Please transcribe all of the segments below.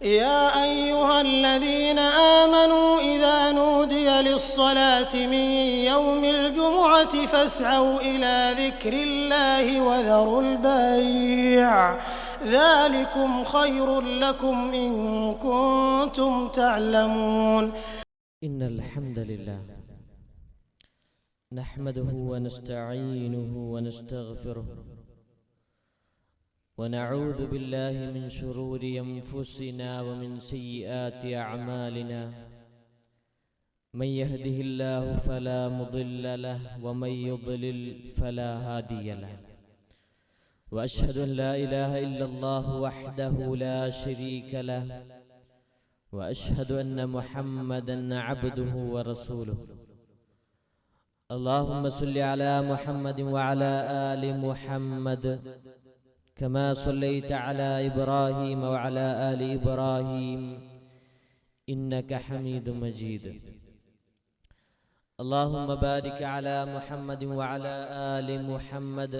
يا أيها الذين آمنوا إذا نودي للصلاة من يوم الجمعة فاسعوا إلى ذكر الله وذروا البيع ذلكم خير لكم إن كنتم تعلمون. إن الحمد لله نحمده ونستعينه ونستغفره ونعوذ بالله من شرور أنفسنا ومن سيئات أعمالنا من يهده الله فلا مضل له ومن يضلل فلا هادي له وأشهد أن لا إله إلا الله وحده لا شريك له وأشهد أن محمدا عبده ورسوله. اللهم صل على محمد وعلى آل محمد كما صليت على إبراهيم وعلى آل إبراهيم إنك حميد مجيد. اللهم بارك على محمد وعلى آل محمد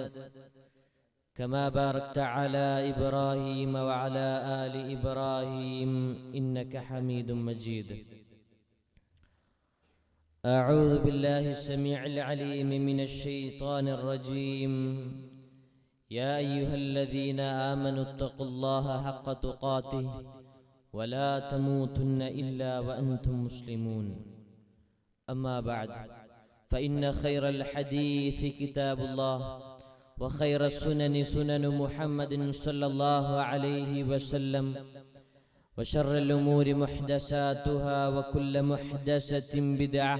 كما باركت على إبراهيم وعلى آل إبراهيم إنك حميد مجيد. أعوذ بالله السميع العليم من الشيطان الرجيم. يا أيها الذين آمنوا اتقوا الله حق تقاته ولا تموتن إلا وأنتم مسلمون. أما بعد فإن خير الحديث كتاب الله وخير السنن سنن محمد صلى الله عليه وسلم وشر الأمور محدثاتها وكل محدثة بدعة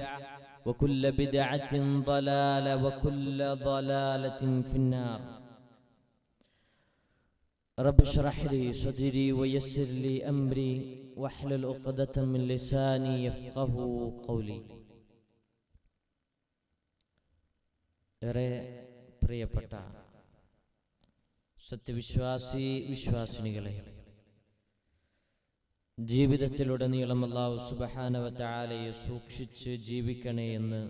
وكل بدعة ضلالة وكل ضلالة في النار. رب اشرح لي صدري ويسر لي أمري واحلل عقدة من لساني يفقه قولي. ഏറെ പ്രിയപ്പെട്ട വിശ്വാസിനികളെ, ജീവിതത്തിലുടനീളം അല്ലാഹു സുബ്ഹാനഹു വ തആലയെ സൂക്ഷിച്ച് ജീവിക്കണേ എന്ന്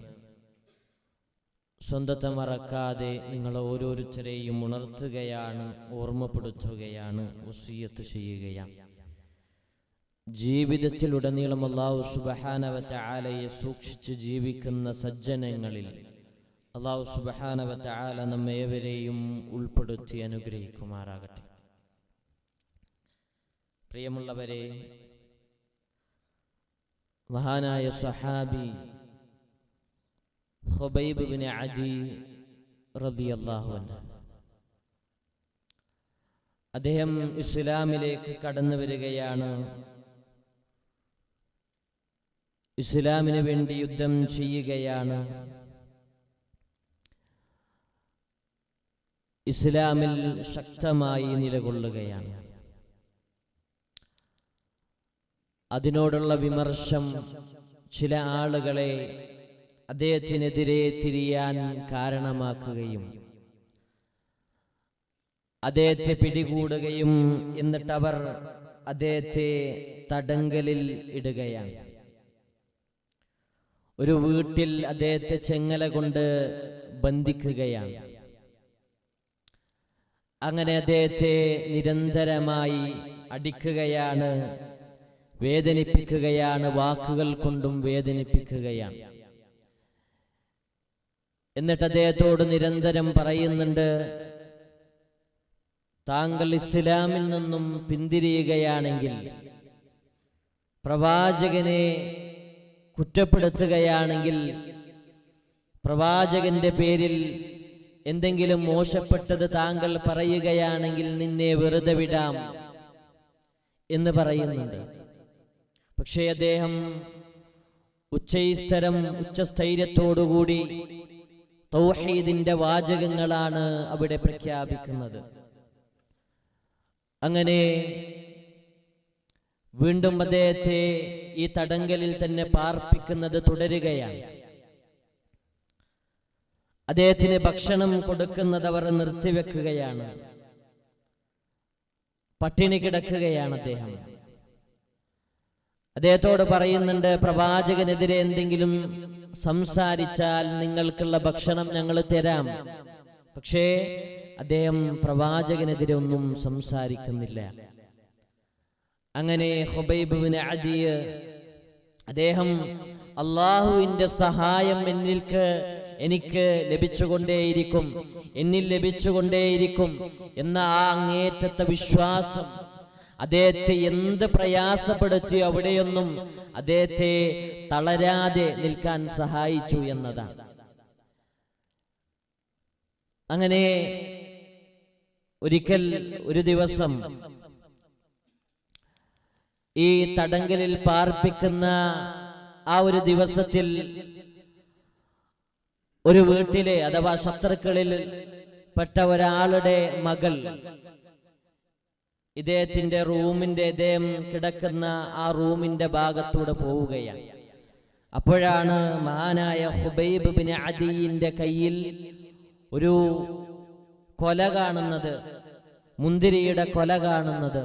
സ്വന്തത്തെ മറക്കാതെ നിങ്ങൾ ഓരോരുത്തരെയും ഉണർത്തുകയാണ്, ഓർമ്മപ്പെടുത്തുകയാണ്, വസിയ്യത്ത് ചെയ്യുകയാണ്. ജീവിതത്തിലുടനീളം അല്ലാഹു സുബ്ഹാനഹു വ തആലയെ സൂക്ഷിച്ച് ജീവിക്കുന്ന സജ്ജനങ്ങളിൽ അല്ലാഹു സുബ്ഹാനഹു വ തആല നമ്മേവരെയും ഉൾപ്പെടുത്തി അനുഗ്രഹിക്കുമാറാകട്ടെ. പ്രിയമുള്ളവരെ, മഹാനായ സഹാബി ഖുബൈബ് ഇബ്നു അദി റളിയല്ലാഹു അൻഹു അദ്ദേഹം ഇസ്ലാമിലേക്ക് കടന്നു വരികയാണ്. ഇസ്ലാമിന് വേണ്ടി യുദ്ധം ചെയ്യുകയാണ്. ഇസ്ലാമിൽ ശക്തമായി നിലകൊള്ളുകയാണ്. അതിനോടുള്ള വിമർശം ചില ആളുകളെ അദ്ദേഹത്തിനെതിരെ തിരിയാൻ കാരണമാക്കുകയും അദ്ദേഹത്തെ പിടികൂടുകയും എന്നിട്ട് അവർ അദ്ദേഹത്തെ തടങ്കലിൽ ഇടുകയാണ്. ഒരു വീട്ടിൽ അദ്ദേഹത്തെ ചെങ്ങല കൊണ്ട് ബന്ധിക്കുകയാണ്. അങ്ങനെ അദ്ദേഹത്തെ നിരന്തരമായി അടിക്കുകയാണ്, വേദനിപ്പിക്കുകയാണ്, വാക്കുകൾ കൊണ്ടും വേദനിപ്പിക്കുകയാണ്. എന്നിട്ട് അദ്ദേഹത്തോട് നിരന്തരം പറയുന്നുണ്ട്, താങ്കൾ ഇസ്ലാമിൽ നിന്നും പിന്തിരിയുകയാണെങ്കിൽ, പ്രവാചകനെ കുറ്റപ്പെടുത്തുകയാണെങ്കിൽ, പ്രവാചകന്റെ പേരിൽ എന്തെങ്കിലും മോശപ്പെട്ടത് താങ്കൾ പറയുകയാണെങ്കിൽ നിന്നെ വെറുതെ വിടാം എന്ന് പറയുന്നുണ്ട്. പക്ഷേ അദ്ദേഹം ഉച്ചസ്ഥൈര്യത്തോടുകൂടി തൗഹീദിന്റെ വാചകങ്ങളാണ് അവിടെ പ്രഖ്യാപിക്കുന്നത്. അങ്ങനെ വീണ്ടും അദ്ദേഹത്തെ ഈ തടങ്കലിൽ തന്നെ പാർപ്പിക്കുന്നത് തുടരുകയാണ്. അദ്ദേഹത്തിന് ഭക്ഷണം കൊടുക്കുന്നത് അവർ നിർത്തിവെക്കുകയാണ്. പട്ടിണി കിടക്കുകയാണ് അദ്ദേഹം. അദ്ദേഹത്തോട് പറയുന്നുണ്ട്, പ്രവാചകനെതിരെ എന്തെങ്കിലും സംസാരിച്ചാൽ നിങ്ങൾക്കുള്ള ഭക്ഷണം ഞങ്ങൾ തരാം. പക്ഷേ അദ്ദേഹം പ്രവാചകനെതിരെ ഒന്നും സംസാരിക്കുന്നില്ല. അങ്ങനെ ഖുബൈബ് ഇബ്നു അദി അദ്ദേഹം അല്ലാഹുവിന്റെ സഹായം എനിക്ക് ലഭിച്ചുകൊണ്ടേയിരിക്കും, എന്നിൽ ലഭിച്ചുകൊണ്ടേയിരിക്കും എന്ന ആ അങ്ങേറ്റത്തെ വിശ്വാസം അദ്ദേഹത്തെ എന്ത് പ്രയാസപ്പെടുത്തി അവിടെയൊന്നും അദ്ദേഹത്തെ തളരാതെ നിൽക്കാൻ സഹായിച്ചു എന്നതാണ്. അങ്ങനെ ഒരു ദിവസം ഈ തടങ്കലിൽ പാർപ്പിക്കുന്ന ആ ഒരു ദിവസത്തിൽ ഒരു വീട്ടിലെ അഥവാ ശത്രുക്കളിൽ പെട്ട ഒരാളുടെ മകൾ ഇദ്ദേഹം കിടക്കുന്ന ആ റൂമിന്റെ ഭാഗത്തൂടെ പോവുകയാണ്. അപ്പോഴാണ് മഹാനായ ഖുബൈബ് ഇബ്നു അദിയുടെ കയ്യിൽ ഒരു കൊല കാണുന്നത്, മുന്തിരിയുടെ കൊല കാണുന്നത്.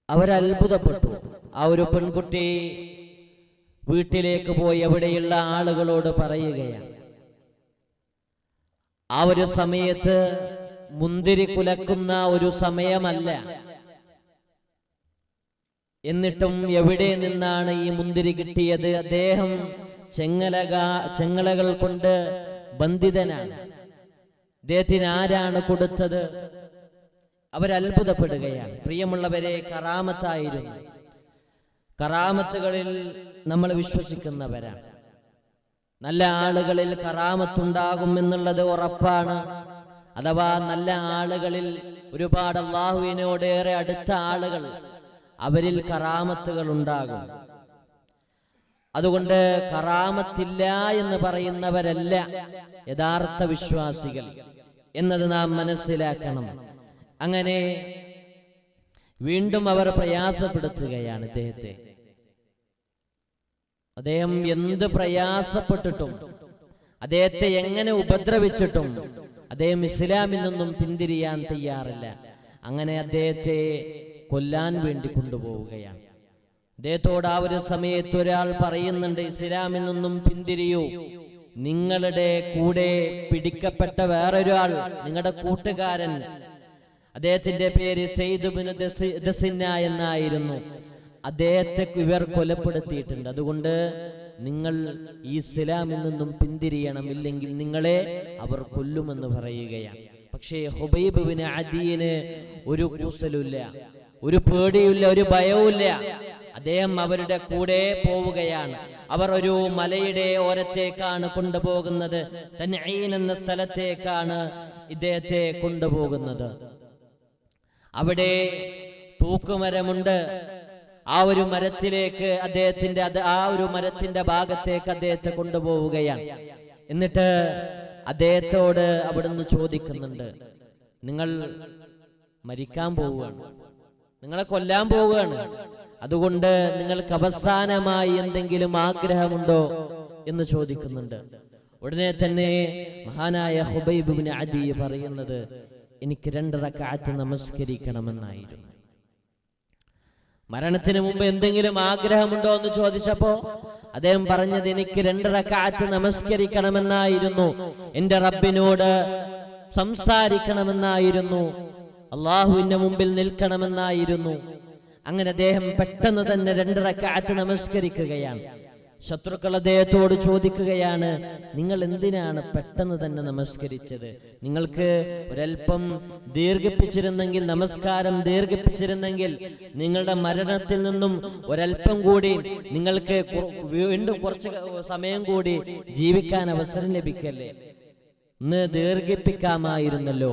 അവരത്ഭുതപ്പെട്ടു. ആ ഒരു പെൺകുട്ടി വീട്ടിലേക്ക് പോയി അവിടെയുള്ള ആളുകളോട് പറയുകയാണ്. ആ ഒരു സമയത്ത് മുന്തിരി കുലക്കുന്ന ഒരു സമയമല്ല, എന്നിട്ടും എവിടെ നിന്നാണ് ഈ മുന്തിരി കിട്ടിയത്? അദ്ദേഹം ചെങ്ങലകൾ കൊണ്ട് ബന്ധിതനാണ്. അദ്ദേഹത്തിന് ആരാണ് കൊടുത്തത്? അവരത്ഭുതപ്പെടുകയാണ്. പ്രിയമുള്ളവരെ, കറാമത്തായിരുന്നു. കറാമത്തുകളിൽ നമ്മൾ വിശ്വസിക്കുന്നവരാണ്. നല്ല ആളുകളിൽ കറാമത്തുണ്ടാകും എന്നുള്ളത് ഉറപ്പാണ്. അഥവാ നല്ല ആളുകളിൽ ഒരുപാട് അല്ലാഹുവിനോടേറെ അടുത്ത ആളുകൾ, അവരിൽ കറാമത്തുകൾ ഉണ്ടാകും. അതുകൊണ്ട് കറാമത്തില്ല എന്ന് പറയുന്നവരല്ല യഥാർത്ഥ വിശ്വാസികൾ എന്നത് നാം മനസ്സിലാക്കണം. അങ്ങനെ വീണ്ടും അവർ പ്രയാസപ്പെടുത്തുകയാണ് ഇദ്ദേഹത്തെ. അദ്ദേഹം എന്ത് പ്രയാസപ്പെട്ടിട്ടും, അദ്ദേഹത്തെ എങ്ങനെ ഉപദ്രവിച്ചിട്ടും അദ്ദേഹം ഇസ്ലാമിൽ നിന്നും പിന്തിരിയാൻ തയ്യാറില്ല. അങ്ങനെ അദ്ദേഹത്തെ കൊല്ലാൻ വേണ്ടി കൊണ്ടുപോവുകയാണ്. അദ്ദേഹത്തോട് ആ ഒരു സമയത്ത് ഒരാൾ പറയുന്നുണ്ട്, ഇസ്ലാമിൽ നിന്നും പിന്തിരിയൂ. നിങ്ങളുടെ കൂടെ പിടിക്കപ്പെട്ട വേറൊരാൾ, നിങ്ങളുടെ കൂട്ടുകാരൻ, അദ്ദേഹത്തിന്റെ പേര് സയ്യിദ് ഇബ്നു ദസിന്ന എന്നായിരുന്നു. അദ്ദേഹത്തെ ഇവർ കൊലപ്പെടുത്തിയിട്ടുണ്ട്. അതുകൊണ്ട് നിങ്ങൾ ഈ ഇസ്ലാമിൽ നിന്നും പിന്തിരിയണം, ഇല്ലെങ്കിൽ നിങ്ങളെ അവർ കൊല്ലുമെന്ന് പറയുകയാണ്. പക്ഷേ ഖുബൈബ് ഇബ്നു അദിന് ഒരു കൂസലുമില്ല, ഒരു പേടിയില്ല, ഒരു ഭയവുമില്ല. അദ്ദേഹം അവരുടെ കൂടെ പോവുകയാണ്. അവർ ഒരു മലയുടെ ഓരത്തേക്കാണ് കൊണ്ടുപോകുന്നത്. തൻഈൻ എന്ന സ്ഥലത്തേക്കാണ് ഇദ്ദേഹത്തെ കൊണ്ടുപോകുന്നത്. അവിടെ തൂക്കുമരമുണ്ട്. ആ ഒരു മരത്തിലേക്ക് ആ ഒരു മരത്തിന്റെ ഭാഗത്തേക്ക് അദ്ദേഹത്തെ കൊണ്ടുപോവുകയാണ്. എന്നിട്ട് അദ്ദേഹത്തോട് അവിടുന്ന് ചോദിക്കുന്നുണ്ട്, നിങ്ങൾ മരിക്കാൻ പോവുകയാണ്, നിങ്ങളെ കൊല്ലാൻ പോവുകയാണ്, അതുകൊണ്ട് നിങ്ങൾക്ക് അവസാനമായി എന്തെങ്കിലും ആഗ്രഹമുണ്ടോ എന്ന് ചോദിക്കുന്നുണ്ട്. ഉടനെ തന്നെ മഹാനായ ഖുബൈബ് ഇബ്നു അദി പറയുന്നത്, എനിക്ക് 2 റക്അത്ത് നമസ്കരിക്കണമെന്നായിരുന്നു. മരണത്തിന് മുമ്പ് എന്തെങ്കിലും ആഗ്രഹമുണ്ടോ എന്ന് ചോദിച്ചപ്പോ അദ്ദേഹം പറഞ്ഞത്, എനിക്ക് 2 റക്അത്ത് നമസ്കരിക്കണമെന്നായിരുന്നു, എന്റെ റബ്ബിനോട് സംസാരിക്കണമെന്നായിരുന്നു, അള്ളാഹുവിന്റെ മുമ്പിൽ നിൽക്കണമെന്നായിരുന്നു. അങ്ങനെ അദ്ദേഹം പെട്ടെന്ന് തന്നെ 2 റക്അത്ത് നമസ്കരിക്കുകയാണ്. ശത്രുക്കൾ അദ്ദേഹത്തോട് ചോദിക്കുകയാണ്, നിങ്ങൾ എന്തിനാണ് പെട്ടെന്ന് തന്നെ നമസ്കരിച്ചത്? നിങ്ങൾക്ക് ഒരൽപ്പം ദീർഘിപ്പിച്ചിരുന്നെങ്കിൽ, നമസ്കാരം ദീർഘിപ്പിച്ചിരുന്നെങ്കിൽ നിങ്ങളുടെ മരണത്തിൽ നിന്നും ഒരൽപ്പം കൂടി നിങ്ങൾക്ക് വീണ്ടും കുറച്ച് സമയം കൂടി ജീവിക്കാൻ അവസരം ലഭിക്കല്ലേ, ഇന്ന് ദീർഘിപ്പിക്കാമായിരുന്നല്ലോ.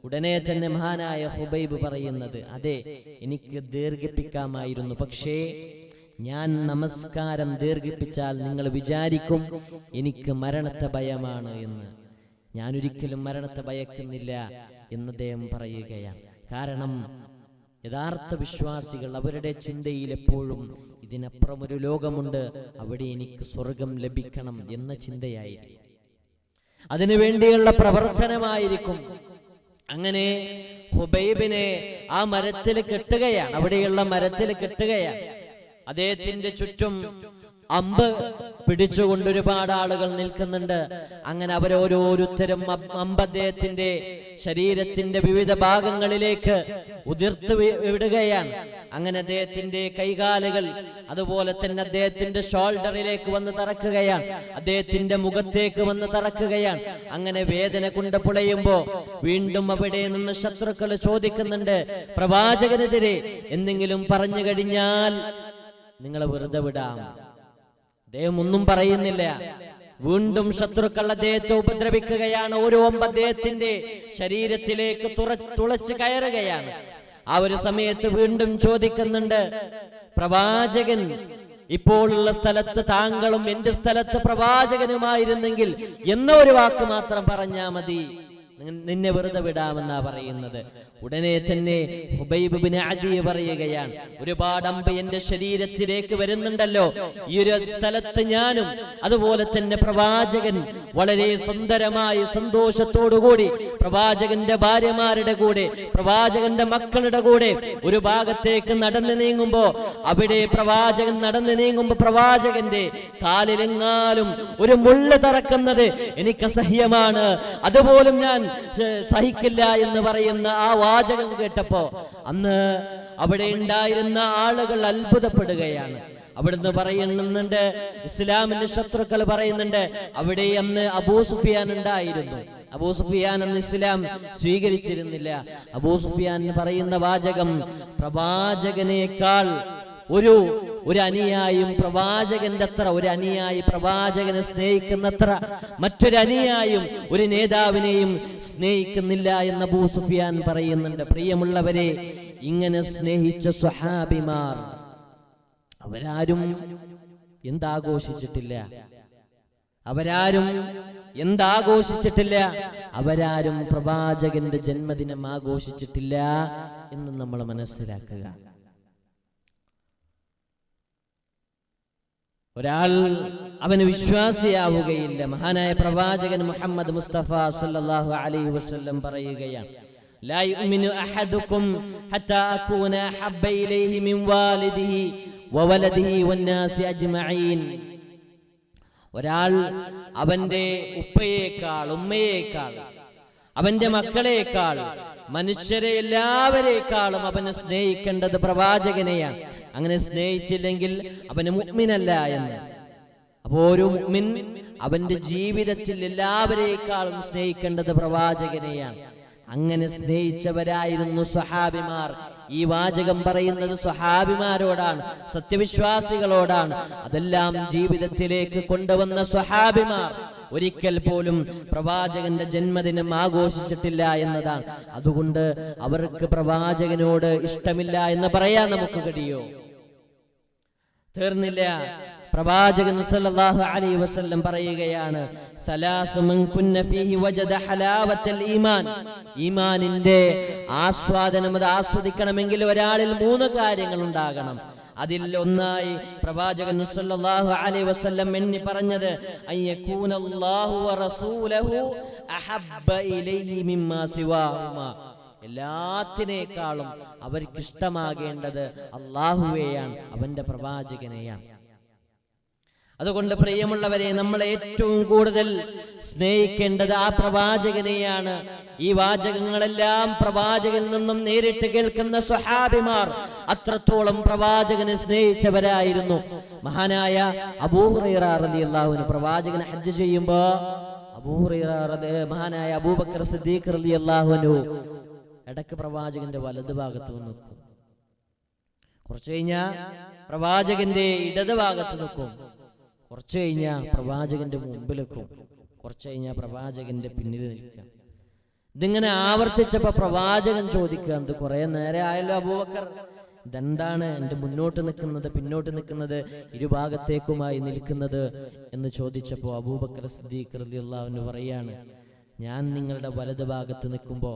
ഉടനെ തന്നെ മഹാനായ ഖുബൈബ് പറയുന്നത്, അതെ, എനിക്ക് ദീർഘിപ്പിക്കാമായിരുന്നു, പക്ഷേ ഞാൻ നമസ്കാരം ദീർഘിപ്പിച്ചാൽ നിങ്ങൾ വിചാരിക്കും എനിക്ക് മരണത്തെ ഭയമാണ് എന്ന്. ഞാൻ ഒരിക്കലും മരണത്തെ ഭയക്കുന്നില്ല എന്ന് അദ്ദേഹം പറയുകയാണ്. കാരണം യഥാർത്ഥ വിശ്വാസികൾ, അവരുടെ ചിന്തയിൽ എപ്പോഴും ഇതിനപ്പുറം ഒരു ലോകമുണ്ട്, അവിടെ എനിക്ക് സ്വർഗം ലഭിക്കണം എന്ന ചിന്തയായിരിക്കും, അതിനുവേണ്ടിയുള്ള പ്രവർത്തനമായിരിക്കും. അങ്ങനെ ഖുബൈബിനെ ആ മരത്തിൽ കെട്ടുകയാണ്, അവിടെയുള്ള മരത്തിൽ കെട്ടുകയാണ്. അദ്ദേഹത്തിന്റെ ചുറ്റും അമ്പ് പിടിച്ചുകൊണ്ട് ഒരുപാട് ആളുകൾ നിൽക്കുന്നുണ്ട്. അങ്ങനെ അവരോരോരുത്തരും അമ്പ് അദ്ദേഹത്തിന്റെ ശരീരത്തിന്റെ വിവിധ ഭാഗങ്ങളിലേക്ക് ഉതിർത്ത് വിടുകയാണ്. അങ്ങനെ അദ്ദേഹത്തിന്റെ കൈകാലുകൾ അതുപോലെ തന്നെ അദ്ദേഹത്തിന്റെ ഷോൾഡറിലേക്ക് വന്ന് തറക്കുകയാണ്, അദ്ദേഹത്തിന്റെ മുഖത്തേക്ക് വന്ന് തറക്കുകയാണ്. അങ്ങനെ വേദന കൊണ്ട് പുളയുമ്പോ വീണ്ടും അവിടെ നിന്ന് ശത്രുക്കൾ ചോദിക്കുന്നുണ്ട്, പ്രവാചകനെതിരെ എന്തെങ്കിലും പറഞ്ഞു കഴിഞ്ഞാൽ നിങ്ങളെ വെറുതെ വിടാം. അദ്ദേഹം ഒന്നും പറയുന്നില്ല. വീണ്ടും ശത്രുക്കൾ അദ്ദേഹത്തെ ഉപദ്രവിക്കുകയാണ്. ഓരോ അമ്പ് അദ്ദേഹത്തിന്റെ ശരീരത്തിലേക്ക് തുളച്ച് കയറുകയാണ്. ആ ഒരു സമയത്ത് വീണ്ടും ചോദിക്കുന്നുണ്ട്, പ്രവാചകൻ ഇപ്പോൾ ഉള്ള സ്ഥലത്ത് താങ്കളും എന്റെ സ്ഥലത്ത് പ്രവാചകനുമായിരുന്നെങ്കിൽ എന്ന ഒരു വാക്ക് മാത്രം പറഞ്ഞാ മതി, നിന്നെ വെറുതെ വിടാമെന്നാ പറയുന്നത്. ഉടനെ തന്നെ ഹുബൈബ് ഇബ്നു അദി പറയുകയാണ്, ഒരുപാട് അമ്പ് എന്റെ ശരീരത്തിലേക്ക് വരുന്നുണ്ടല്ലോ, ഈ ഒരു സ്ഥലത്ത് ഞാനും അതുപോലെ തന്നെ പ്രവാചകൻ വളരെ സുന്ദരമായി സന്തോഷത്തോടുകൂടി പ്രവാചകന്റെ ഭാര്യമാരുടെ കൂടെ പ്രവാചകന്റെ മക്കളുടെ കൂടെ ഒരു ഭാഗത്തേക്ക് നടന്നു നീങ്ങുമ്പോ അവിടെ പ്രവാചകൻ നടന്നു നീങ്ങുമ്പോ പ്രവാചകന്റെ കാലിലെങ്ങാലും ഒരു മുള്ള് തറക്കുന്നത് എനിക്ക് അസഹ്യമാണ്, അതുപോലും ഞാൻ സഹിക്കില്ല എന്ന് പറയുന്ന ആ വാചകം കേട്ടപ്പോ അന്ന് അവിടെ ഉണ്ടായിരുന്ന ആളുകൾ അത്ഭുതപ്പെടുകയാണ്. അവിടുന്ന് പറയുന്നുണ്ട്, ഇസ്ലാമിന്റെ ശത്രുക്കൾ പറയുന്നുണ്ട്, അവിടെ അന്ന് അബൂ സുഫിയാൻ ഉണ്ടായിരുന്നു. അബൂ സുഫിയാൻ അന്ന് ഇസ്ലാം സ്വീകരിച്ചിരുന്നില്ല. അബൂ സുഫിയാൻ പറയുന്ന വാചകം, പ്രവാചകനേക്കാൾ ഒരു അനുയായും പ്രവാചകന്റെ അത്ര ഒരു അനുയായി പ്രവാചകനെ സ്നേഹിക്കുന്നത്ര മറ്റൊരു അനുയായും ഒരു നേതാവിനെയും സ്നേഹിക്കുന്നില്ല എന്ന് അബൂ സുഫിയാൻ പറയുന്നുണ്ട്. പ്രിയമുള്ളവരെ, ഇങ്ങനെ സ്നേഹിച്ച സ്വഹാബിമാർ അവരാരും എന്താഘോഷിച്ചിട്ടില്ല, അവരാരും പ്രവാചകന്റെ ജന്മദിനം ആഘോഷിച്ചിട്ടില്ല എന്ന് നമ്മൾ മനസ്സിലാക്കുക. ഒരാൾ അവന് വിശ്വാസിയാവുകയില്ല. മഹാനായ പ്രവാചകൻ മുഹമ്മദ് മുസ്തഫ സല്ലല്ലാഹു അലൈഹി വസല്ലം പറയുകയാണ്, ലാ യുഅ്മിനു അഹദുക്കും ഹത്താ അകൂന അഹബ്ബ ഇലൈഹി മിൻ വാലിദിഹി വവലദിഹി വന്നാസി അജ്മഈൻ. ഒരാൾ അവന്റെ ഉപ്പയേക്കാൾ ഉമ്മയേക്കാൾ അവന്റെ മക്കളേക്കാൾ മനുഷ്യരെ എല്ലാവരേക്കാളും അവനെ സ്നേഹിക്കേണ്ടത് പ്രവാചകനെയാണ്. അങ്ങനെ സ്നേഹിച്ചില്ലെങ്കിൽ അവന് മുഅ്മിനല്ല എന്ന്. അപ്പോൾ ഒരു മുഅ്മിൻ അവന്റെ ജീവിതത്തിൽ എല്ലാവരേക്കാളും സ്നേഹിക്കേണ്ടത് പ്രവാചകനെയാണ്. അങ്ങനെ സ്നേഹിച്ചവരായിരുന്നു സ്വഹാബിമാർ. ഈ വാചകം പറയുന്നത് സ്വഹാബിമാരോടാണ്, സത്യവിശ്വാസികളോടാണ്. അതെല്ലാം ജീവിതത്തിലേക്ക് കൊണ്ടുവന്ന സ്വഹാബിമാർ ഒരിക്കൽ പോലും പ്രവാചകന്റെ ജന്മദിനം ആഘോഷിച്ചിട്ടില്ല എന്നതാണ്. അതുകൊണ്ട് അവർക്ക് പ്രവാചകനോട് ഇഷ്ടമില്ല എന്ന് പറയാൻ നമുക്ക് കഴിയോ? തീർന്നില്ല. പ്രവാചകൻ സല്ലല്ലാഹു അലൈഹി വസല്ലം പറയുകയാണ്, സലാസു മൻ കുന്ന ഫീഹി വജദ ഹലാവത്തൽ ഈമാൻ. ഈമാനിന്റെ ആസ്വാദനം അത് ആസ്വദിക്കണമെങ്കിൽ ഒരാളിൽ 3 കാര്യങ്ങൾ ഉണ്ടാകണം. അതിൽ ഒന്നായി പ്രവാചകൻ സല്ലല്ലാഹു അലൈഹി വസല്ലം എണ്ണി പറഞ്ഞത്, അയ്യകൂനല്ലാഹു വറസൂലുഹു അഹബ്ബ ഇലൈഹി മിമ്മാ സിവാഹുമാ. എല്ലാത്തിനേക്കാളും അവർക്ക് ഇഷ്ടമാകേണ്ടത് അല്ലാഹുവേയാണ്, അവന്റെ പ്രവാചകനെയാണ്. അതുകൊണ്ട് പ്രിയമുള്ളവരെ, നമ്മൾ ഏറ്റവും കൂടുതൽ സ്നേഹിക്കേണ്ടത് ആ പ്രവാചകനെയാണ്. ഈ വാചകങ്ങളെല്ലാം പ്രവാചകനിൽ നിന്നും നേരിട്ട് കേൾക്കുന്ന സ്വഹാബിമാർ അത്രത്തോളം പ്രവാചകനെ സ്നേഹിച്ചവരായിരുന്നു. മഹാനായ അബൂ ഹുറൈറ റളിയല്ലാഹു അൻഹു പ്രവാചകനെ ഹജ്ജ് ചെയ്യുമ്പോ മഹാനായ അബൂബക്കർ സിദ്ദീഖ് റളിയല്ലാഹു അൻഹു ഇടക്ക് പ്രവാചകന്റെ വലതു ഭാഗത്ത് നിൽക്കും, കുറച്ചു കഴിഞ്ഞാ പ്രവാചകന്റെ ഇടത് ഭാഗത്ത് നിൽക്കും, കുറച്ചു കഴിഞ്ഞാ പ്രവാചകന്റെ മുമ്പിലെക്കും, കുറച്ചു കഴിഞ്ഞാ പ്രവാചകന്റെ പിന്നിൽ നിൽക്കുക. ഇതിങ്ങനെ ആവർത്തിച്ചപ്പോ പ്രവാചകൻ ചോദിക്കുക, എന്ത് കുറെ നേരെ ആയല്ലോ അബൂബക്കർ, ഇതെന്താണ് എന്റെ മുന്നോട്ട് നിൽക്കുന്നത് പിന്നോട്ട് നിൽക്കുന്നത് ഇരുഭാഗത്തേക്കുമായി നിൽക്കുന്നത് എന്ന് ചോദിച്ചപ്പോ അബൂബക്കർ സിദ്ദീഖ് റളിയല്ലാഹു അൻഹു പറയാണ്, ഞാൻ നിങ്ങളുടെ വലത് ഭാഗത്ത് നിൽക്കുമ്പോ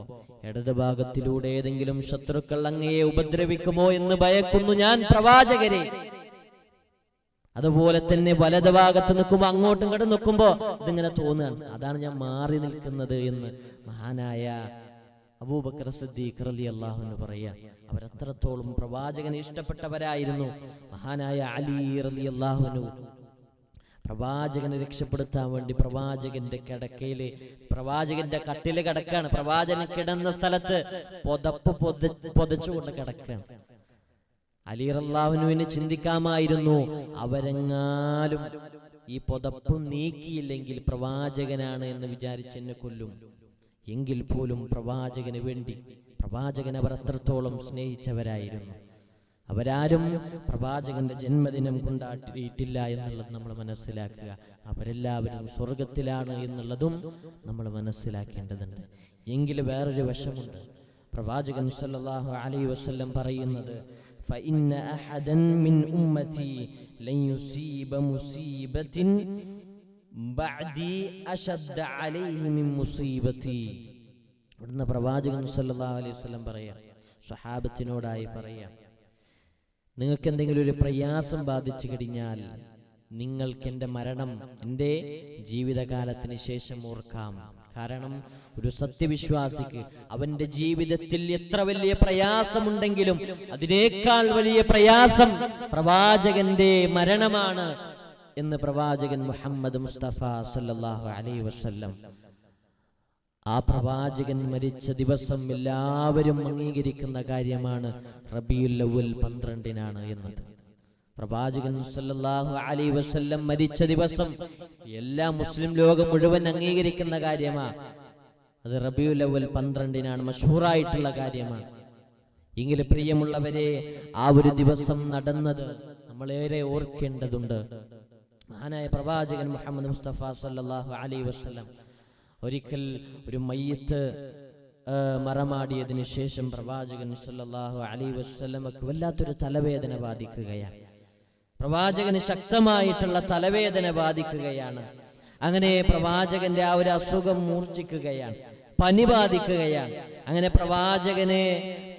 ഇടത് ഭാഗത്തിലൂടെ ഏതെങ്കിലും ശത്രുക്കൾ അങ്ങയെ ഉപദ്രവിക്കുമോ എന്ന് ഭയക്കുന്നു ഞാൻ പ്രവാചകരെ. അതുപോലെ തന്നെ വലത് ഭാഗത്ത് നിൽക്കുമ്പോ അങ്ങോട്ടും ഇങ്ങോട്ടും നിൽക്കുമ്പോ ഇതിങ്ങനെ തോന്നുകയാണ്, അതാണ് ഞാൻ മാറി നിൽക്കുന്നത് എന്ന് മഹാനായ അബൂബക്കർ സിദ്ദീഖ് റളിയല്ലാഹു അൻഹു പറയാ. അവരത്രത്തോളം പ്രവാചകനെ ഇഷ്ടപ്പെട്ടവരായിരുന്നു. മഹാനായ അലി റളിയല്ലാഹു അൻഹു പ്രവാചകനെ രക്ഷപ്പെടുത്താൻ വേണ്ടി പ്രവാചകന്റെ കിടക്കയില്, പ്രവാചകന്റെ കട്ടില് കിടക്കാണ്. പ്രവാചകൻ കിടന്ന സ്ഥലത്ത് പുതപ്പ് പൊതച്ചുകൊണ്ട് കിടക്കാണ്. അലി റളിയല്ലാഹുവിന് ചിന്തിക്കാമായിരുന്നു, അവരെങ്ങാലും ഈ പുതപ്പും നീക്കിയില്ലെങ്കിൽ പ്രവാചകനാണ് എന്ന് വിചാരിച്ച് എന്നെ കൊല്ലും. എങ്കിൽ പോലും പ്രവാചകന് വേണ്ടി, പ്രവാചകൻ അവർ അത്രത്തോളം സ്നേഹിച്ചവരായിരുന്നു. അവരാരും പ്രവാചകന്റെ ജന്മദിനം കൊണ്ടാടിയിട്ടില്ല എന്നുള്ളത് നമ്മൾ മനസ്സിലാക്കുക. അവരെല്ലാവരും സ്വർഗത്തിലാണ് എന്നുള്ളതും നമ്മൾ മനസ്സിലാക്കേണ്ടതുണ്ട്. എങ്കിൽ വേറൊരു വശമുണ്ട്. പ്രവാചകൻ സല്ലല്ലാഹു അലൈഹി വസല്ലം പറയുന്നത്, فإن أحدا من أمتي لن يصيب مصيبة بعدي أشد عليه من مصيبتي. ഇവിടുന്ന് പ്രവാചകൻ സല്ലല്ലാഹു അലൈഹി വസല്ലം പറയാം, സ്വഹാബത്തിനോടായി പറയാം, നിങ്ങൾക്ക് എന്തെങ്കിലും ഒരു പ്രയാസം ബാധിച്ചു കഴിഞ്ഞാൽ നിങ്ങൾക്ക് എൻ്റെ മരണം എൻ്റെ ജീവിതകാലത്തിന് ശേഷം ഓർക്കാം. കാരണം ഒരു സത്യവിശ്വാസിക്ക് അവന്റെ ജീവിതത്തിൽ എത്ര വലിയ പ്രയാസമുണ്ടെങ്കിലും അതിനേക്കാൾ വലിയ പ്രയാസം പ്രവാചകന്റെ മരണമാണ് എന്ന് പ്രവാചകൻ മുഹമ്മദ് മുസ്തഫ സല്ലല്ലാഹു അലൈഹി വസല്ലം. ആ പ്രവാചകൻ മരിച്ച ദിവസം എല്ലാവരും അംഗീകരിക്കുന്ന കാര്യമാണ് റബീഉൽ അവ്വൽ 12-നാണ് എന്നത്. പ്രവാചകൻ സല്ലല്ലാഹു അലൈഹി വസല്ലം മരിച്ച ദിവസം എല്ലാ മുസ്ലിം ലോകം മുഴുവൻ അംഗീകരിക്കുന്ന കാര്യമാണ്. അത് റബീഉൽ അവ്വൽ 12-നാണ്, മഷ്ഹൂറായിട്ടുള്ള കാര്യമാണ്. എങ്കിലും പ്രിയമുള്ളവരെ, ആ ഒരു ദിവസം നടന്നത് നമ്മളേറെ ഓർക്കേണ്ടതുണ്ട്. മഹാനായ പ്രവാചകൻ മുഹമ്മദ് മുസ്തഫ സല്ലല്ലാഹു അലൈഹി വസല്ലം ഒരിക്കൽ ഒരു മയ്യിത്ത് മറമാടിയതിനു ശേഷം പ്രവാചകൻ സല്ലല്ലാഹു അലൈഹി വസല്ലമക്ക് വല്ലാത്തൊരു തലവേദന ബാധിക്കുകയാണ്. പ്രവാചകന് ശക്തമായിട്ടുള്ള തലവേദന ബാധിക്കുകയാണ്. അങ്ങനെ പ്രവാചകന്റെ ആ ഒരു അസുഖം മൂർച്ഛിക്കുകയാണ്, പനി ബാധിക്കുകയാണ്. അങ്ങനെ പ്രവാചകനെ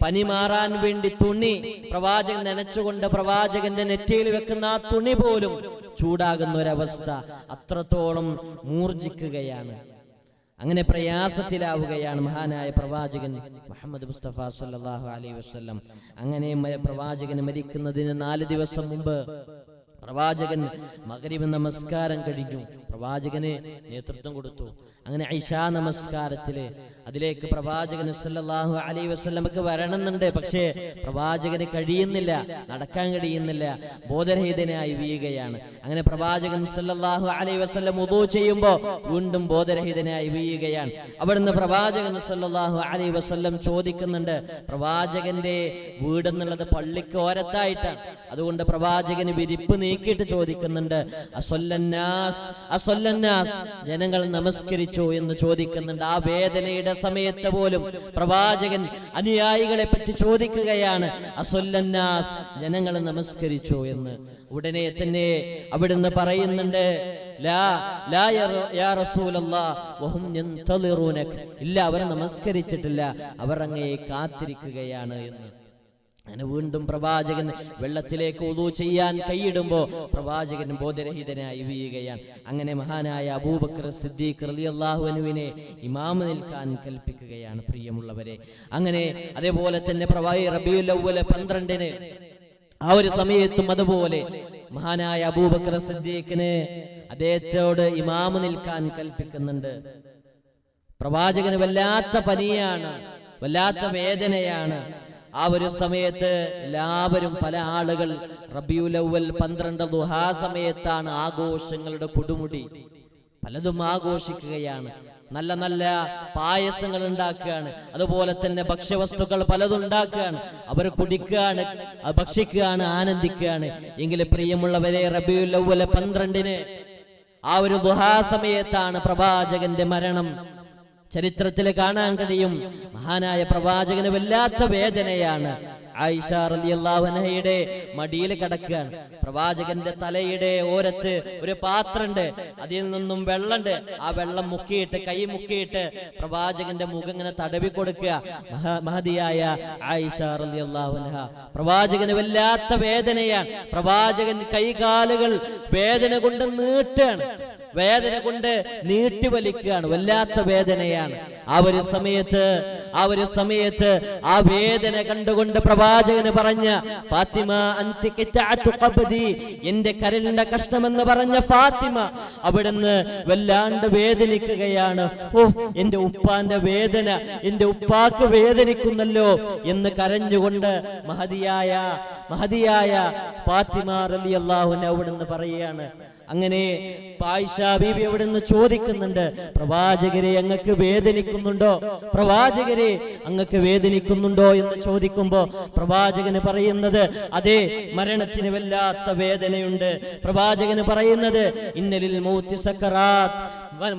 പനി മാറാൻ വേണ്ടി തുണി പ്രവാചകൻ നനച്ചുകൊണ്ട് പ്രവാചകന്റെ നെറ്റിയിൽ വെക്കുന്ന ആ തുണി പോലും ചൂടാകുന്ന ഒരവസ്ഥ, അത്രത്തോളം മൂർച്ഛിക്കുകയാണ്. അങ്ങനെ പ്രയാസത്തിലാവുകയാണ് മഹാനായ പ്രവാചകൻ മുഹമ്മദ് മുസ്തഫ സല്ലല്ലാഹു അലൈഹി വസല്ലം. അങ്ങനെ പ്രവാചകൻ മരിക്കുന്നതിന് 4 ദിവസം മുമ്പ് പ്രവാചകൻ മഗ്രിബ് നമസ്കാരം കഴിഞ്ഞു. പ്രവാചകന് നേതൃത്വം കൊടുത്തു. അങ്ങനെ ഇശാ നമസ്കാരത്തില് അതിലേക്ക് പ്രവാചകൻ സല്ലല്ലാഹു അലൈഹി വസല്ലമക്ക് വരണമെന്നുണ്ട്. പക്ഷേ പ്രവാചകന് കഴിയുന്നില്ല, നടക്കാൻ കഴിയുന്നില്ല, ബോധരഹിതനായി വീഴുകയാണ്. അങ്ങനെ പ്രവാചകൻ സല്ലല്ലാഹു അലൈഹി വസല്ലം വുദൂ ചെയ്യുമ്പോൾ വീണ്ടും ബോധരഹിതനായി വീഴുകയാണ്. അവിടുന്ന് പ്രവാചകൻ സല്ലല്ലാഹു അലൈഹി വസല്ലം ചോദിക്കുന്നുണ്ട്, പ്രവാചകന്റെ വീടെന്നുള്ളത് പള്ളിക്ക് ഓരത്തായിട്ടാണ്, അതുകൊണ്ട് പ്രവാചകന് വിരിപ്പ് നീക്കിയിട്ട് ചോദിക്കുന്നുണ്ട്, അസ്വല്ലന്നാസ്, ജനങ്ങൾ നമസ്കരിച്ചു എന്ന് ചോദിക്കുന്നുണ്ട്. ആ വേദനയുടെ സമയത്ത് പോലും പ്രവാചകൻ അനുയായികളെ പറ്റി ചോദിക്കുകയാണ്, അസ്വല്ലന്നാസ്, ജനങ്ങൾ നമസ്കരിച്ചു എന്ന്. ഉടനെ തന്നെ അവിടുന്ന് പറയുന്നുണ്ട്, യാ റസൂലല്ലാഹ് വഹും യന്തളിറൂനക, ഇല്ല, അവർ നമസ്കരിച്ചിട്ടില്ല, അവർ അങ്ങയെ കാത്തിരിക്കുകയാണ് എന്ന്. അങ്ങനെ വീണ്ടും പ്രവാചകൻ വെള്ളത്തിലേക്ക് വുദൂ ചെയ്യാൻ കൈയിടുമ്പോൾ പ്രവാചകൻ ബോധരഹിതനായി വീഴുകയാണ്. അങ്ങനെ മഹാനായ അബൂബക്കർ സിദ്ദീഖ് റളിയല്ലാഹു അൻഹുവിനെ ഇമാമ നിൽക്കാൻ കൽപ്പിക്കുകയാണ്. പ്രിയമുള്ളവരെ, അങ്ങനെ അതേപോലെ തന്നെ റബീഉൽ അവ്വൽ 12-ന് ആ ഒരു സമയത്തും അതുപോലെ മഹാനായ അബൂബക്കർ സിദ്ദീഖിന് അദ്ദേഹത്തോട് ഇമാമ നിൽക്കാൻ കൽപ്പിക്കുന്നുണ്ട്. പ്രവാചകന് വല്ലാത്ത പനിയാണ്, വല്ലാത്ത വേദനയാണ്. ആ ഒരു സമയത്ത് എല്ലാവരും, പല ആളുകൾ റബീഉൽ അവ്വൽ 12 ദുഹാ സമയത്താണ് ആഘോഷങ്ങളുടെ കൊടുമുടി, പലതും ആഘോഷിക്കുകയാണ്. നല്ല നല്ല പായസങ്ങൾ ഉണ്ടാക്കുകയാണ്, അതുപോലെ തന്നെ ഭക്ഷ്യവസ്തുക്കൾ പലതും ഉണ്ടാക്കുകയാണ്. അവർ കുടിക്കുകയാണ്, ഭക്ഷിക്കുകയാണ്, ആനന്ദിക്കുകയാണ്. എങ്കിലും പ്രിയമുള്ളവരെ, റബീഉൽ അവ്വൽ 12-ന് ആ ഒരു ദുഹാ സമയത്താണ് പ്രവാചകന്റെ മരണം. ചരിത്രത്തിൽ കാണാൻ കഴിയും, മഹാനായ പ്രവാചകന് വല്ലാത്ത വേദനയാണ്. ആയിഷ റളിയല്ലാഹു അൻഹയുടെ മടിയിൽ കിടക്കുകയാണ്. പ്രവാചകന്റെ തലയുടെ ഓരത്ത് ഒരു പാത്രമുണ്ട്, അതിൽ നിന്നും വെള്ളമുണ്ട്. ആ വെള്ളം മുക്കിയിട്ട്, കൈ മുക്കിയിട്ട് പ്രവാചകന്റെ മുഖം ഇങ്ങനെ തടവി കൊടുക്കുക മഹദിയായ ആയിഷ റളിയല്ലാഹു അൻഹ. പ്രവാചകന് വല്ലാത്ത വേദനയാണ്. പ്രവാചകൻ കൈകാലുകൾ വേദന കൊണ്ട് നീട്ടാണ്. വേദന കൊണ്ട് നീട്ടിവലിക്കുകയാണ്, വല്ലാത്ത വേദനയാണ്. ആ ഒരു സമയത്ത് ആ വേദന കണ്ടുകൊണ്ട് പ്രവാചകന് പറഞ്ഞ ഫാത്തിമ അൻതി ഖിതഅതു ഖബ്ദി, എന്റെ കരളിന്റെ കഷ്ണമെന്ന് പറഞ്ഞ ഫാത്തിമ അവിടുന്ന് വല്ലാണ്ട് വേദനിക്കുകയാണ്. ഓ, എന്റെ ഉപ്പാന്റെ വേദന, എന്റെ ഉപ്പാക്ക് വേദനിക്കുന്നല്ലോ എന്ന് കരഞ്ഞുകൊണ്ട് മഹദിയായ ഫാത്തിമ റളിയല്ലാഹു അൻഹ അവിടുന്ന് പറയുകയാണ്. അങ്ങനെ ആയിഷ ബീബി അവിടുന്ന് ചോദിക്കുന്നുണ്ട്, പ്രവാചകരെ അങ്ങക്ക് വേദനിക്കുന്നുണ്ടോ, പ്രവാചകരെ അങ്ങക്ക് വേദനിക്കുന്നുണ്ടോ എന്ന് ചോദിക്കുമ്പോ പ്രവാചകന് പറയുന്നത്, അതെ, മരണത്തിന് വല്ലാത്ത വേദനയുണ്ട്. പ്രവാചകന് പറയുന്നത്, ഇന്നലിൽ മൗത്തി സക്കറാത്ത്,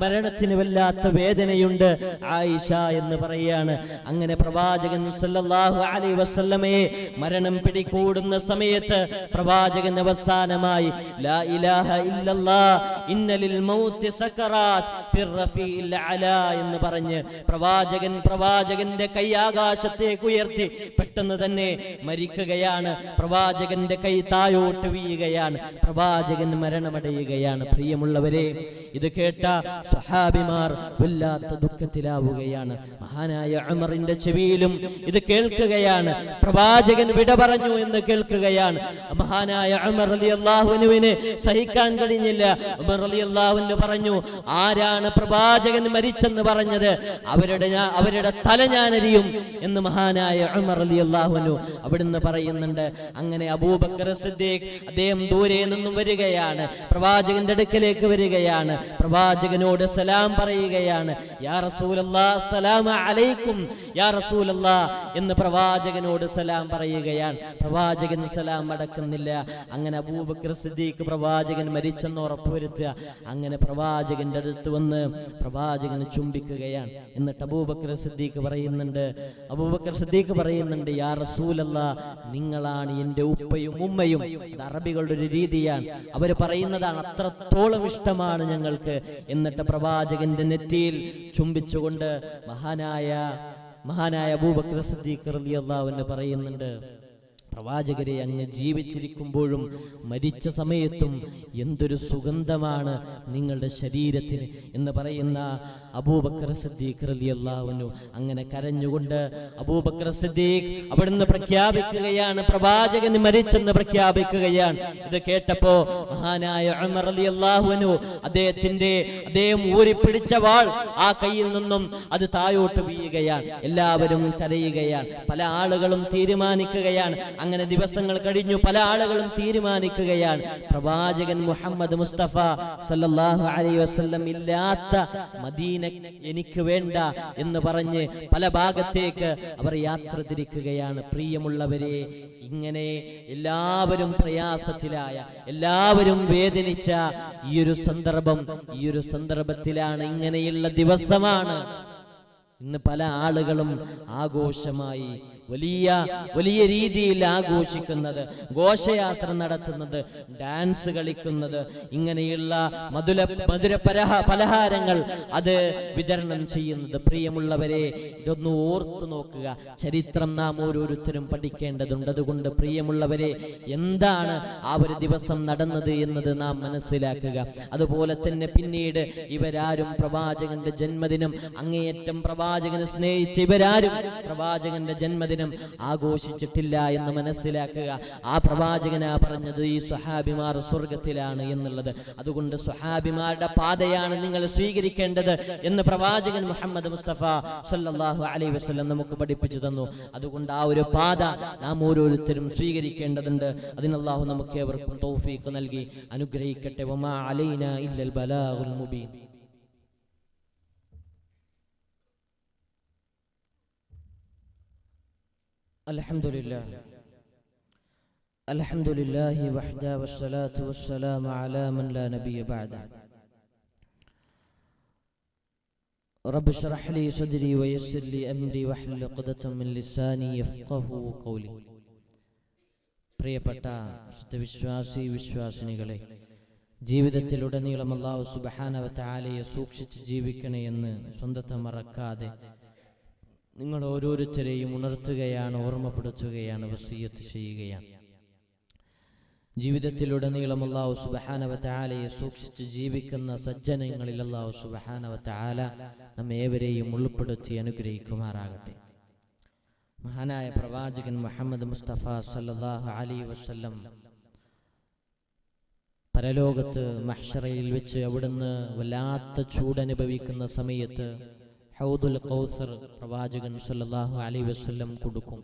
മരണത്തിന് വല്ലാത്ത വേദനയുണ്ട് ആയിഷ എന്ന് പറയാണ്. അങ്ങനെ പ്രവാചകൻ സല്ലല്ലാഹു അലൈഹി വസല്ലമയെ മരണം പിടികൂടുന്ന സമയത്ത് പ്രവാചകൻ അവസാനമായി ലാ ഇലാഹ ഇല്ലല്ലാഹ് ഇന്നലിൽ മൗത്തി സക്കറാത്ത് ഫിർ റഫീഇൽ അലാ എന്ന് പറഞ്ഞ് പ്രവാചകന്റെ കൈ ആകാശത്തേക്ക് ഉയർത്തി പെട്ടെന്ന് തന്നെ മരിക്കുകയാണ്. പ്രവാചകന്റെ കൈ താഴോട്ട് വീഴുകയാണ്. പ്രവാചകൻ മരണമടയുകയാണ്. പ്രിയമുള്ളവരെ, ഇത് കേട്ട സഹാബിമാർ വല്ലാത്ത ദുഃഖത്തിലാവുകയാണ്. മഹാനായ ഉമറിന്റെ ചെവിയിലും ഇത് കേൾക്കുകയാണ്. പ്രവാചകൻ വിട പറഞ്ഞു എന്ന് കേൾക്കുകയാണ്. മഹാനായ ഉമർ റളിയല്ലാഹു അൻഹുവിനെ സഹിക്കാൻ കഴിഞ്ഞില്ല. ഉമർ റളിയല്ലാഹു അൻഹു പറഞ്ഞു, ആരാണ് പ്രവാചകൻ മരിച്ചെന്ന് പറഞ്ഞത്, അവരുടെ തല ഞാനരിയും എന്ന് മഹാനായ ഉമർ റളിയല്ലാഹു അൻഹു അവിടുന്ന് പറയുന്നുണ്ട്. അങ്ങനെ അബൂബക്കർ സിദ്ദീഖ് അദ്ദേഹം ദൂരെ നിന്നും വരികയാണ്, പ്രവാചകന്റെ അടുക്കലേക്ക് വരികയാണ്. പ്രവാചകനോട് സലാം പറയുകയാണ്. യാ റസൂലല്ലാഹ് അസ്സലാമു അലൈക്കും യാ റസൂലല്ലാഹ് എന്ന് പ്രവാചകനോട് സലാം പറയുകയാണ്. പ്രവാചകൻ സലാം അടക്കുന്നില്ല. അങ്ങനെ അബൂബക്കർ സിദ്ദീഖ് പ്രവാചകൻ മരിച്ചെന്ന് ഉറപ്പുവരുത്തുക. അങ്ങനെ പ്രവാചകന്റെ അടുത്ത് വന്ന് പ്രവാചകനെ ചുംബിക്കുകയാണ്. എന്നിട്ട് അബൂബക്കർ സിദ്ദീഖ് പറയുന്നുണ്ട്, യാ റസൂലല്ലാഹ്, നിങ്ങളാണ് എൻ്റെ ഉപ്പയും ഉമ്മയും. അത് അറബികളുടെ ഒരു രീതിയാണ്, അവർ പറയുന്നതാണ്, അത്രത്തോളം ഇഷ്ടമാണ് ഞങ്ങൾക്ക്. എന്നിട്ട് പ്രവാചകന്റെ നെറ്റിയിൽ ചുംബിച്ചുകൊണ്ട് മഹാനായ അബൂബക്കർ സിദ്ദീഖ് റളിയല്ലാഹു അൻഹു പറയുന്നുണ്ട്, പ്രവാചകരെ, അങ്ങ് ജീവിച്ചിരിക്കുമ്പോഴും മരിച്ച സമയത്തും എന്തൊരു സുഗന്ധമാണ് നിങ്ങളുടെ ശരീരത്തിന് എന്ന് പറയുന്ന അബൂബക്കർ സിദ്ദീഖ് റളിയല്ലാഹു അൻഹു അങ്ങനെ കരഞ്ഞുകൊണ്ട് അബൂബക്കർ സിദ്ദീഖ് അവിടുന്ന് പ്രഖ്യാപിക്കുകയാണ്, പ്രവാചകൻ മരിച്ചെന്ന് പ്രഖ്യാപിക്കുകയാണ്. ഇത് കേട്ടപ്പോ മഹാനായ ഉമർ റളിയല്ലാഹു അൻഹു അദ്ദേഹം ഊരിപ്പിടിച്ച വാൾ ആ കയ്യിൽ നിന്നും അത് താഴോട്ട് വീഴുകയാണ്. എല്ലാവരും കരയുകയാണ്. പല ആളുകളും തീരുമാനിക്കുകയാണ്. അങ്ങനെ ദിവസങ്ങൾ കഴിഞ്ഞു. പല ആളുകളും തീരുമാനിക്കുകയാണ്, പ്രവാചകൻ മുഹമ്മദ് മുസ്തഫ സല്ലല്ലാഹു അലൈഹി വസല്ലം ഇല്ലാത്ത മദീന എനിക്ക് വേണ്ട എന്ന് പറഞ്ഞ് പല ഭാഗത്തേക്ക് അവർ യാത്ര തിരിക്കുകയാണ്. പ്രിയമുള്ളവരെ, ഇങ്ങനെ എല്ലാവരും പ്രയാസത്തിലായ, എല്ലാവരും വേദനിച്ച ഈ ഒരു സന്ദർഭത്തിലാണ്, ഇങ്ങനെയുള്ള ദിവസമാണ് ഇന്ന് പല ആളുകളും ആഘോഷമായി വലിയ രീതിയിൽ ആഘോഷിക്കുന്നത്, ഘോഷയാത്ര നടത്തുന്നത്, ഡാൻസ് കളിക്കുന്നത്, ഇങ്ങനെയുള്ള മധുര പലഹാരങ്ങൾ അത് വിതരണം ചെയ്യുന്നത്. പ്രിയമുള്ളവരെ, ഇതൊന്ന് ഓർത്തു നോക്കുക. ചരിത്രം നാം ഓരോരുത്തരും പഠിക്കേണ്ടതുണ്ട്. അതുകൊണ്ട് പ്രിയമുള്ളവരെ, എന്താണ് ആ ഒരു ദിവസം നടന്നത് എന്നത് നാം മനസ്സിലാക്കുക. അതുപോലെ തന്നെ പിന്നീട് ഇവരാരും പ്രവാചകന്റെ ജന്മദിനം, അങ്ങേയറ്റം പ്രവാചകനെ സ്നേഹിച്ച് ഇവരാരും പ്രവാചകന്റെ ജന്മദിനം ആഘോഷിച്ചിട്ടില്ല എന്ന് മനസ്സിലാക്കുക. ആ പ്രവാചകനാ പറഞ്ഞത് ഈ സ്വഹാബിമാർ സ്വർഗത്തിലാണ് എന്നുള്ളത്. അതുകൊണ്ട് സ്വഹാബിമാരുടെ പാതയാണ് നിങ്ങൾ സ്വീകരിക്കേണ്ടത് എന്ന് പ്രവാചകൻ മുഹമ്മദ് മുസ്തഫ സല്ലല്ലാഹു അലൈഹി വസല്ലം നമുക്ക് പഠിപ്പിച്ചു തന്നു. അതുകൊണ്ട് ആ ഒരു പാത നാം ഓരോരുത്തരും സ്വീകരിക്കേണ്ടതുണ്ട്. അതിന് അല്ലാഹു നമുക്ക് ഏവർക്കും തൗഫീഖ് നൽകി അനുഗ്രഹിക്കട്ടെ. വമാ അലൈനാ ഇല്ലൽ ബലാഗുൽ മുബീൻ. അൽഹംദുലില്ലാഹി വഹ്ദ വസ്സലാത്തു വസ്സലാമു അലാ മൻ ലാ നബിയ ബഅദ. റബ്ബ് ഇശ്റഹ് ലി സദ്രി വയസ്സിർ ലി അംരി വഹ്ലുൽ ഉഖ്ദതം മിൻ ലിസാനി യഫ്ഖഹു ഖൗലി. പ്രിയപ്പെട്ട വിശ്വാസിനികളെ, ജീവിതത്തിലുടനീളം അല്ലാഹു സുബ്ഹാനഹു വ തആലയെ സൂക്ഷിച്ച് ജീവിക്കണേ എന്ന് സ്വന്തത്തെ മറക്കാതെ നിങ്ങൾ ഓരോരുത്തരെയും ഉണർത്തുകയാണ്, ഓർമ്മപ്പെടുത്തുകയാണ്, വസിയത്ത് ചെയ്യുകയാണ്. ജീവിതത്തിലുടനീളം അല്ലാഹു സുബ്ഹാനഹു വ തആലയെ സൂക്ഷിച്ച് ജീവിക്കുന്ന സജ്ജനങ്ങളിൽ അല്ലാഹു സുബ്ഹാനഹു വ തആല നമ്മേവരെയും ഉൾപ്പെടുത്തി അനുഗ്രഹിക്കുമാറാകട്ടെ. മഹാനായ പ്രവാചകൻ മുഹമ്മദ് മുസ്തഫ സല്ലല്ലാഹു അലൈഹി വസല്ലം പരലോകത്ത് മഹ്ശറയിൽ വെച്ച് അവിടുന്ന് വല്ലാത്ത ചൂടനുഭവിക്കുന്ന സമയത്ത് ഹൗദുൽ കൗസർ പ്രവാചകൻ സല്ലല്ലാഹു അലൈഹി വസല്ലം കൊടുക്കും.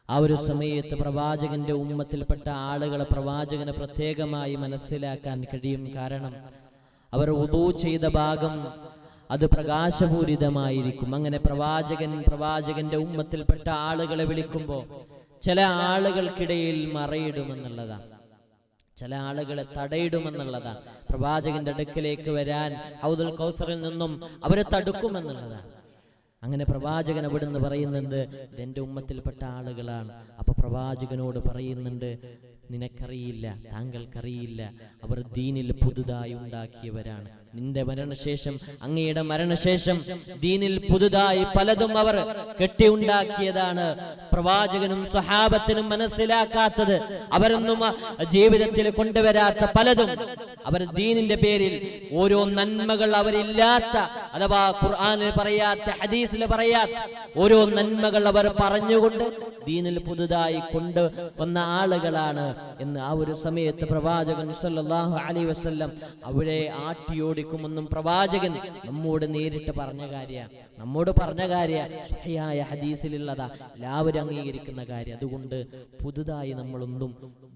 ആ ഒരു സമയത്ത് പ്രവാചകന്റെ ഉമ്മത്തിൽപ്പെട്ട ആളുകളെ പ്രവാചകനെ പ്രത്യേകമായി മനസ്സിലാക്കാൻ കഴിയും. കാരണം അവർ വുദൂ ചെയ്ത ഭാഗം അത് പ്രകാശപൂരിതമായിരിക്കും. അങ്ങനെ പ്രവാചകന്റെ ഉമ്മത്തിൽപ്പെട്ട ആളുകളെ വിളിക്കുമ്പോൾ ചില ആളുകൾക്കിടയിൽ മറയിടുമെന്നുള്ളതാണ്, ചില ആളുകളെ തടയിടുമെന്നുള്ളതാണ്. പ്രവാചകന്റെ അടുക്കലേക്ക് വരാൻ ഹൗദുൽ കൗസറിൽ നിന്നും അവരെ തടുക്കുമെന്നുള്ളതാണ്. അങ്ങനെ പ്രവാചകൻ അവിടുന്ന് പറയുന്നുണ്ട്, ഇതെന്റെ ഉമ്മത്തിൽപ്പെട്ട ആളുകളാണ്. അപ്പൊ പ്രവാചകനോട് പറയുന്നുണ്ട്, നിനക്കറിയില്ല, താങ്കൾക്കറിയില്ല, അവർ ദീനിൽ പുതുതായി ഉണ്ടാക്കിയവരാണ്. നിന്റെ മരണശേഷം, അങ്ങയുടെ മരണശേഷം ദീനിൽ പുതുതായി പലതും അവർ കെട്ടിയുണ്ടാക്കിയതാണ്. പ്രവാചകനും സ്വഹാബത്തിനും മനസ്സിലാക്കാത്തത്, അവരൊന്നും ജീവിതത്തിൽ കൊണ്ടുവരാത്ത പലതും, അവർ ദീനിന്റെ പേരിൽ ഓരോ നന്മകൾ അവരില്ലാത്ത, അഥവാ ഖുർആനിൽ പറയാത്ത, ഹദീസിൽ പറയാത്ത ഓരോ നന്മകൾ അവർ പറഞ്ഞുകൊണ്ട് ദീനിൽ പുതുതായി കൊണ്ടുവന്ന ആളുകളാണ് എന്ന് ആ ഒരു സമയത്ത് പ്രവാചകൻ സല്ലല്ലാഹു അലൈഹി വസല്ലം അവിടെ ആട്ടിയോടിക്കുമെന്നും പ്രവാചകൻ നമ്മോട് നേരിട്ട് പറഞ്ഞ കാര്യ സ്വഹീഹായ ഹദീസിലുള്ളതാ, എല്ലാവരും അംഗീകരിക്കുന്ന കാര്യം. അതുകൊണ്ട് പുതുതായി നമ്മളൊന്നും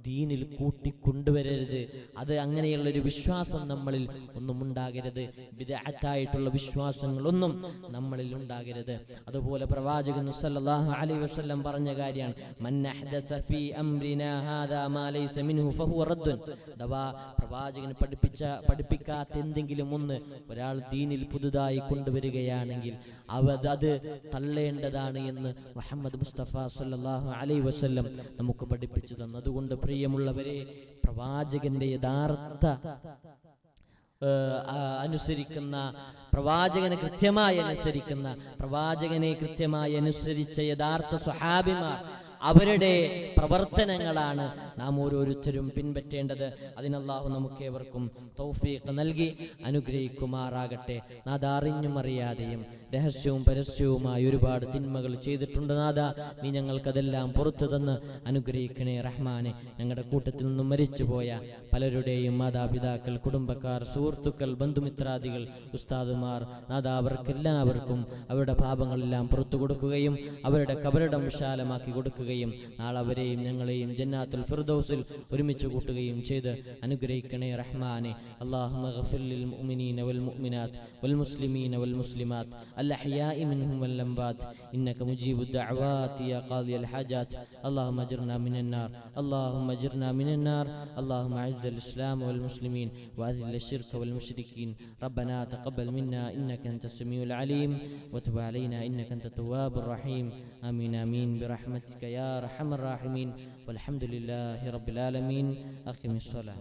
ദീനിൽ കൂട്ടിക്കൊണ്ടുവരരുത്. അത് അങ്ങനെയുള്ളൊരു വിശ്വാസം നമ്മളിൽ ഒന്നും ഉണ്ടാകരുത്. ബിദ്അത്തായിട്ടുള്ള വിശ്വാസങ്ങളൊന്നും നമ്മളിൽ ഉണ്ടാകരുത്. അതുപോലെ പ്രവാചകൻ സല്ലല്ലാഹു അലൈഹി വസല്ലം പറഞ്ഞ കാര്യമാണ്, മൻ അഹ്ദസ ഫീ അംരിനാ ഹാദാ മാ ലൈസ മിൻഹു ഫഹുവ റദ്ദുൻ. അഥവാ പ്രവാചകൻ പഠിപ്പിക്കാത്ത എന്തെങ്കിലും ഒന്ന് ഒരാൾ ദീനിൽ പുതുതായി കൊണ്ടുവരികയാണെങ്കിൽ അത് തള്ളേണ്ടതാണ് എന്ന് മുഹമ്മദ് മുസ്തഫ സല്ലല്ലാഹു അലൈഹി വസല്ലം നമുക്ക് പഠിപ്പിച്ചു തന്നു. അതുകൊണ്ട് പ്രിയമുള്ളവരെ, പ്രവാചകന്റെ യഥാർത്ഥ അനുസരിക്കുന്ന, പ്രവാചകനെ കൃത്യമായി അനുസരിക്കുന്ന, പ്രവാചകനെ കൃത്യമായി അനുസരിച്ച യഥാർത്ഥ സ്വഹാബിമാർ, അവരുടെ പ്രവർത്തനങ്ങളാണ് നാം ഓരോരുത്തരും പിൻപറ്റേണ്ടത്. അതിനല്ലാഹു നമുക്കേവർക്കും തൗഫീഖ് നൽകി അനുഗ്രഹിക്കുമാറാകട്ടെ. നാദാ അറിഞ്ഞും അറിയാതെയും രഹസ്യവും പരസ്യവുമായി ഒരുപാട് തിന്മകൾ ചെയ്തിട്ടുണ്ട്. നാദാ, നീ ഞങ്ങൾക്കതെല്ലാം പുറത്തു തന്ന് അനുഗ്രഹിക്കണേ റഹ്മാനെ. ഞങ്ങളുടെ കൂട്ടത്തിൽ നിന്നും മരിച്ചുപോയ പലരുടെയും മാതാപിതാക്കൾ, കുടുംബക്കാർ, സുഹൃത്തുക്കൾ, ബന്ധുമിത്രാദികൾ, ഉസ്താദുമാർ, നാദാ അവർക്കെല്ലാവർക്കും അവരുടെ പാപങ്ങളെല്ലാം പുറത്തു കൊടുക്കുകയും അവരുടെ ഖബറിടം വിശാലമാക്കി കൊടുക്കുകയും നാളെ അവരെയും ഞങ്ങളെയും ജന്നാത്തുൽ ഫിർദൗസിൽ ഒരുമിച്ച് കൂട്ടുകയും ചെയ്ത് അനുഗ്രഹിക്കണേ റഹ്മാനെ. അല്ലാഹുമ്മ ഗഫിർ ലിൽ മുഅ്മിനീന വൽ മുഅ്മിനാത്ത് വൽ മുസ്ലിമീന വൽ മുസ്ലിമാത്ത് الأحياء منهم والأموات إنك مجيب الدعوات يا قاضي الحاجات. اللهم اجرنا من النار، اللهم اجرنا من النار. اللهم اعز الإسلام والمسلمين وأذل الشرك والمشركين. ربنا تقبل منا إنك أنت السميع العليم وتب علينا إنك أنت التواب الرحيم. آمين آمين برحمتك يا أرحم الراحمين. والحمد لله رب العالمين. أقم الصلاة.